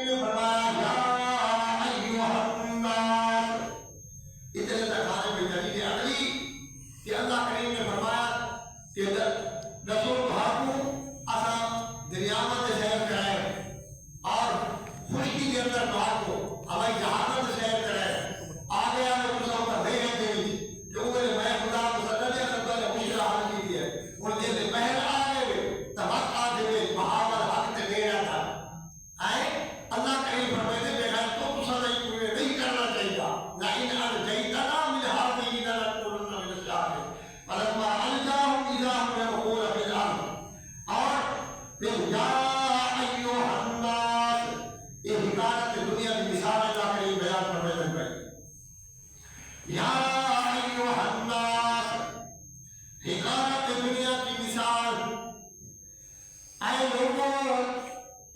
کریم نے فرمایا یا ایھا الناس، اتنے تک آنے میں دلیل عقلی کہ اللہ کریم نے فرمایا کہ رسول بھاگو اساں دریاواں تے سیر کرائے اور خشکی کے اندر بھاگو ہوائی جہازوں تے سیر کرائے آگے آگے دوسروں کا دے دے جو میں خدا مسلط ہے سب نے مشکل حل کی ہے اور جیسے پہل آگے تبق آ دے بہاور حق تے دے رہا تھا آئے اللہ کریم فرمائے دے بغیر تو تسا نہیں کرنا چاہیے لئن ارجیتنا من هذه لنكونن من الشاکرین فلما الجاهم اذا هم يبغون في الارض اور پھر یا ایھا الناس، یہ حکایت دنیا کی مثال اللہ کریم بیان فرمانے لگے یا ایھا الناس، حکایت دنیا کی مثال، اے لوگوں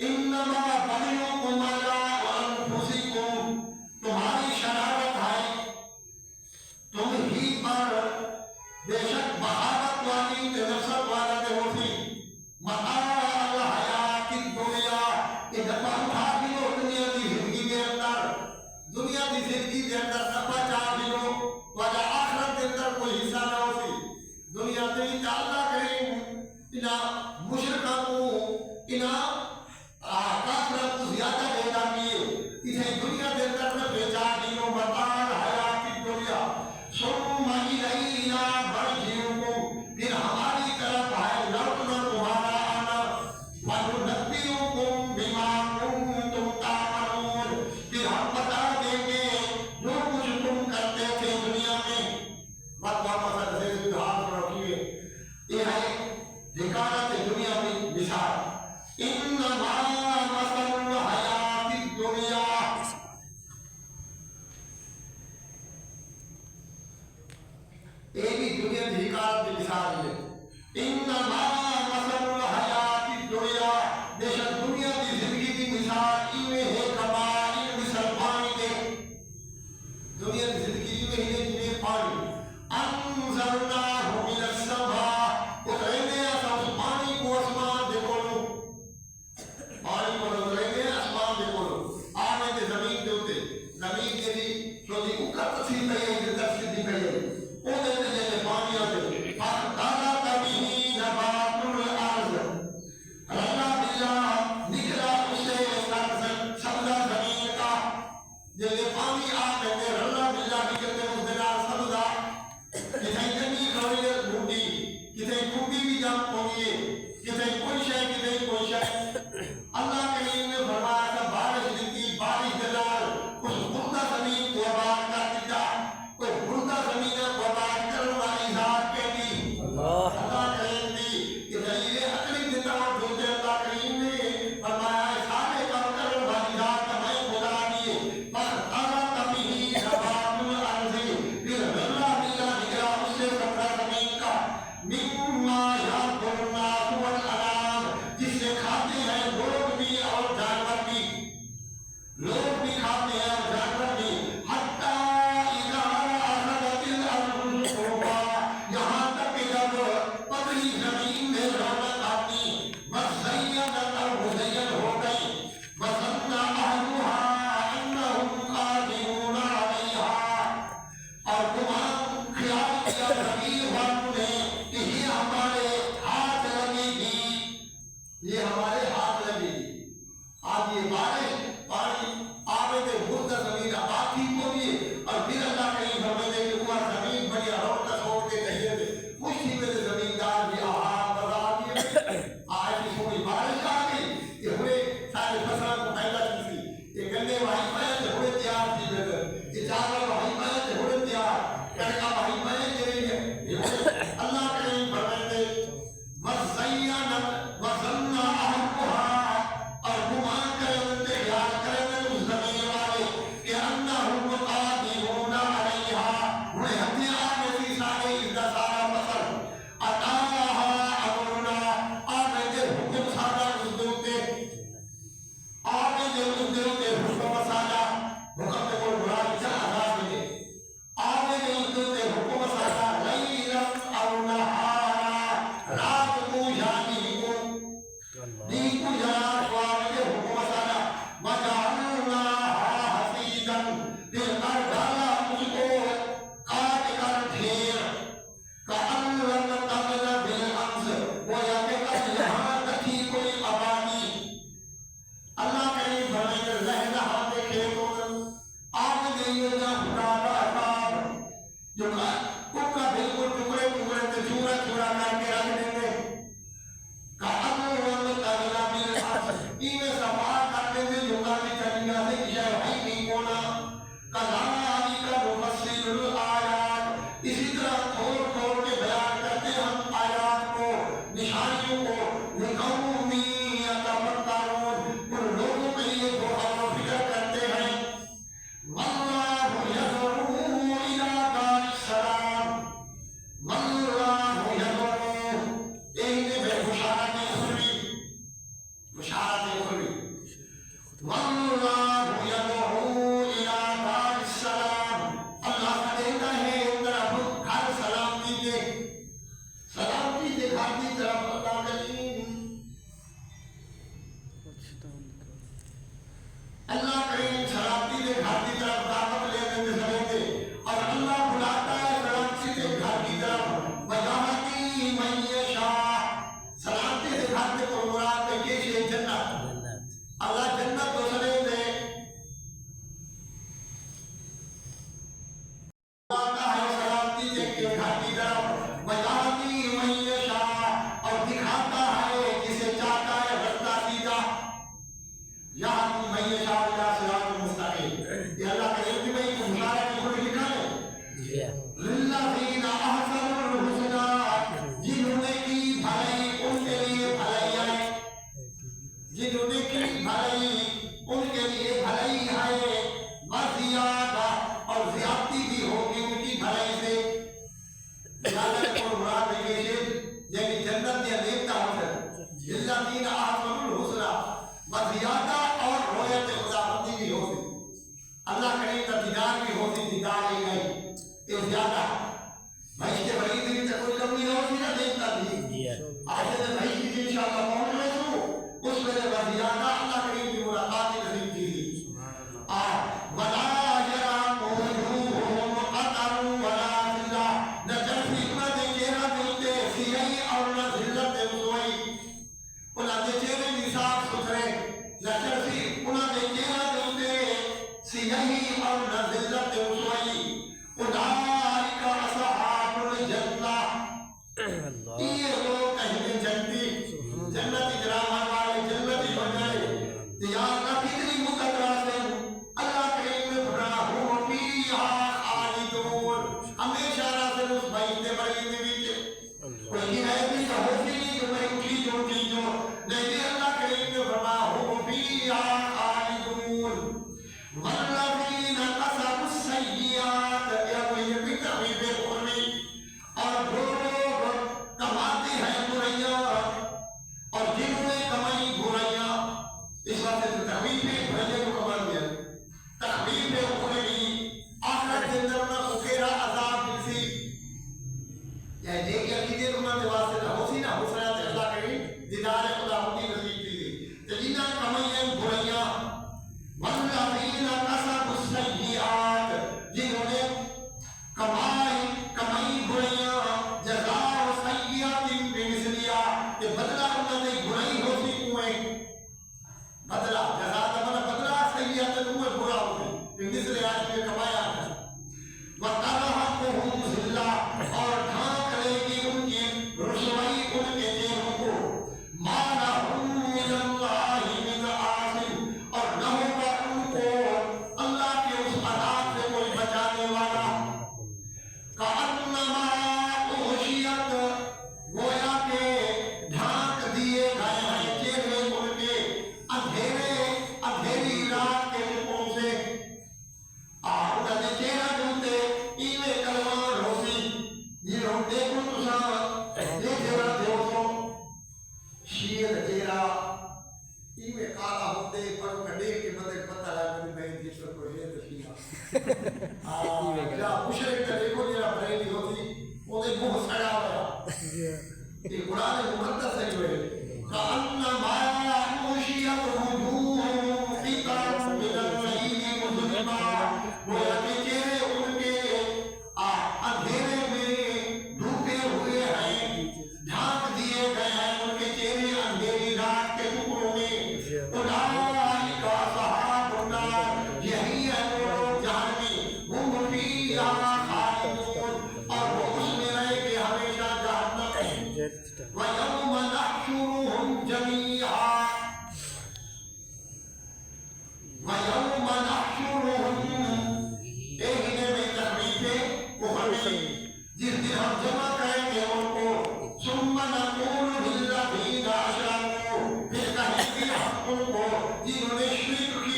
انما بغیکم علی انفسکم، تمہاری شرارت ہے تم ہی پر، بے شک بغاوت والی تنصب والا دے ہوتی متاع الحیات الدنیا، کہ دفع اٹھا دیو دنیا کی زندگی کے اندر، دنیا کی زندگی کے اندر دفع چاہ دیو وجہ آخرت کے اندر کوئی حصہ نہ ہوتی، دنیا سے ہی اللہ کریم انہا مشرکہ کو انہا کافرہ کو زیادہ پیدا کیے، اسے دنیا کے اندر میں بیچا دیو متاع الحیات الدنیا ثم الینا مرجعکم، پھر ہماری طرف ہے لوٹنا تمہارا آنا، وننبئکم بما کنتم تعملون، پھر ہم بتا دیں گے جو کچھ تم کرتے تھے دنیا میں۔ بات واپس سے ہاتھ رکھیے، یہ ہے حکایت دنیا کی مثال، انما مثل الحیات الدنیا، یہ بھی دنیا کی حکایت کی مثال ہے، انما مثل الحیات الدنیا، بے شک دنیا کی زندگی کی مثال میں ہے کمائی مثل پانی کے، دنیا کی زندگی میں ہے جنہیں پانی انزلناہ من السماء، اترے ایسا اس پانی کو آسمان دے بولو، پانی کو اترے آسمان دے بولو، آنے دے زمین دے ہوتے، زمین کے لیے جو دی اوکر تصیب کہی ہے جدر سیدھی کہی ہے وہ دے دے جیسے پانی آتے فَاخْتَلَطَ بِهِ نَبَاتُ الْأَرْضِ، اللہ باللہ نکلا اسے سبزہ زمین کا، جیسے پانی آ کہتے اللہ باللہ نکلتے اس دن سبزہ، کسی جنگی کھوڑی بھوٹی، کسی کھوٹی بھی جم پہنچیے، کسی کوئی شے کسی کوئی شے، اللہ کریم نے فرمایا کہ بارش دیتی بارش دلال اس مردہ زمین کو آباد کر دیتا، کوئی مردہ زمین کو آباد کرنے والی ذات کہتی اللہ کریم دی کہ دلیل عقلی دیتا ہوں جو اللہ کریم نے فرمایا سارے کام کرنے والی ذات کا میں خدا دیے فَاخْتَلَطَ بِهِ نَبَاتُ الْأَرْضِ، پھر اللہ باللہ نکلا اس سے سبزہ زمین کا، مِمَّا يَأْكُلُ النَّاسُ وَالْأَنْعَامُ، جس سے کھاتے ہیں لوگ بھی اور جانور بھی، لوگ بھی کھاتے ہیں اور جانور بھی، حَتَّى إِذَا أَخَذَتِ الْأَرْضُ زُخْرُفَهَا، یہاں تک کہ جب پتلی زمین میں رونق آتی، وَزَيَّنَتْ اور مزین ہو گئی، وَظَنَّ أَهْلُهَا أَنَّهُمْ قَادِرُونَ عَلَيْهَا، اور گمان خیال کیا زمین والوں نے کہ یہ ہمارے ہاتھ لگے گی، یہ ہمارے ہاتھ لگے گی، آج یہ بارش پانی آبے دے مردہ زمین آباد تھی کو بھی، اور پھر اللہ کریم فرمائے کہ وہ زمین بڑی روٹا چھوڑ کے کہیے دے خوشی میں زمیندار بھی آہا بڑھا دیے، آج کی سوئی بارش آ گئی، یہ ہوئے سارے فصلوں کو پیدا کی تھی، یہ گنے وائی پہلے ہوئے تیار تھی بہتر، یہ چاول وائی پہلے ہوئے تیار، کڑکا وائی پہلے چلیں گے، یہ ہوئے اللہ کریم فرمائے وَزَيَّنَتْ وَظَنَّ أَهْلُهَا، اور گمان کریں خیال کریں اس زمین والے کہ أَنَّهُمْ قَادِرُونَ عَلَيْهَا، انہیں ہمیں آگے بھی سارے اس سارا فصل أَتَاهَا أَمْرُنَا، آگے دے حکم سارا اس دوتے، آگے دے اس دوتے حکم سارا، حکم دے کوئی برا کچھ عذاب دے، آگے دے اس دوتے حکم سارا لَيْلًا أَوْ نَهَارًا، رات کو یعنی کو دین کو جلال کو آگے حکم سارا، وَجَعَلْنَا علاقے میں دکان میں چلی جاتے کیا بھائی نہیں ہونا کذالک نفصل الآیات اسی طرح کھول کھول کے بیان کرتے ہم آیات کو نشانیوں کو لقوم یتفکرون ان لوگوں کے لیے جو غور و فکر کرتے ہیں واللہ یدعو الی دار السلام واللہ یدعو ایک بے بشارت اخروی بشارت اخروی واللہ یدعو الی دار السلام اللہ کا دیتا ہے طرف گھر سلامتی کے گھر کی طرف اللہ کریم اللہ کریم سلامتی کے گھر کی طرف دعوت لینے میں سمجھتے اور اللہ بلاتا ہے سلامتی کے گھر کی طرف وَيَهْدِي مَن يَشَاءُ سلامتی کے گھر کے مراد میں کیسے جنت اللہ جنت کو سمجھ دے بلاتا ہے سلامتی کے گھر کی طرف وَيَهْدِي مَن يَشَاءُ اور دکھاتا ہے جسے چاہتا ہے رستہ سیدھا یہاں میں یہ شاہ اللہ صراط المستقیم یہ اللہ کا علم میں کو مشارہ کی کوئی لکھا ہے للذین احسنوا الحسنى جنہوں نے کی بھلائی ان کے لیے بھلائی ہے جنہوں نے کی بھلائی ان کے لیے بھلائی ہے وزیادہ اور زیادتی بھی ہوگی ان کی بھلائی سے زیادہ کو مراد ہے یعنی جنت یا نیکتا ہوتا للذین احسنوا الحسنى وزیادہ اور رویت خداوندی بھی ہوتی اللہ کریم کا دیدار بھی ہوتی دیدار ہی نہیں یہ زیادہ بھائی کے بڑی دن تک کوئی کمی نہ ہوتی نہ دیکھتا تھی آج سے بھائی کی انشاءاللہ پہنچ رہے تو اس میں وزیادہ اللہ کریم کی ملاقات نصیب کی تھی ولا یرام وجوہہم قطر ولا ذلہ نہ چرسی انہاں دے چہرہ دلتے سیاہی اور نہ ذلت رسوائی انہاں دے چہرے نصاف ستھرے نہ چرسی انہاں دے چہرہ دلتے سیاہی اور نہ ذلت رسوائی اولئک اصحاب الجنہ یہ لوگ کہیں جنتی جنتی جرام والے جنتی بن جائے دیار نہ کتنی مقدرہ سے اللہ کریم نے فرمایا ہم فیہا خالدون ہمیشہ راز اس بھائیتے بڑی میں کوئی ایسی تو ہوتی نہیں جو میں اٹھی جو نہیں اللہ کریم نے فرمایا ہم فیہا خالدون والذین کسبوا السیئات یہ بھی تحریف قرآنی اور جو لوگ کماتے ہیں برائیاں اور جنہوں نے کمائی برائیاں اس وقت سے تحریف برائیاں کو کما دیا تحریف قرآنی آخرت کے اندر نہ سکیرا عذاب جلسی یا دیکھ یا کیجئے تمہارے واسطے نہ ہوسی نہ ہو سکتا اللہ کریم دیدار خدا ہوتی نصیب کی دی تو جنہاں کمائی ہیں برائیاں والذین کسبوا السیئات جنہوں نے کمائی برائیاں جزاء سیئات بمثلہا کہ بدلہ انہوں نے برائی ہوتی ہوئے بدلہ جزاء تمہارا بدلہ سیئات ہوئے برا ہوتی بمثل آج میں کمایا ہے وَتَرَحَقُهُمْ ذِلَّةٌ اور ڈھانک لے گی ان کی رسوائی ان کے چہروں کو مَا لَهُم مِّنَ اللَّهِ مِنْ عَاصِمٍ اور نہ ہوگا ان کو اللہ کے اس عذاب سے کوئی بچانے والا کَأَنَّمَا اُغْشِيَتْ گویا کہ ڈھانک دیے گئے ہیں چہرے ان کے اندھیری رات کے روپوں سے انہوں نے چہرہ ڈھونڈتے ایوے کلمان ہوسی یہ ہم دیکھو تو ساں یہ چہرہ دیوسوں شیر چہرہ ایوے کالا ہوتے پر کھڑے کے مدد پتہ لگا میں جس کو یہ تشیرہ جا مشرک کا دیکھو جرا بریلی ہوتی وہ دے منہ سڑا ہوا یہ قرآن مقدس ہے جو ہے کَأَنَّمَا اُغْشِيَتْ وُجُوهُهُمْ قِطَعٌ مِّنَ اللَّيْلِ مُظْلِمًا گویا کہ چہرے ان کے اندھیرے میں ڈوبے ہوئے ہیں ڈھانک دیے گئے ہیں ان کے چہرے اندھیری رات کے ٹکڑوں میں اولئک اصحاب النار یہی ہے وہ جہنمی ہم فیہا خالدون اور وہ اس میں رہے کہ ہمیشہ جہنم وَيَوْمَ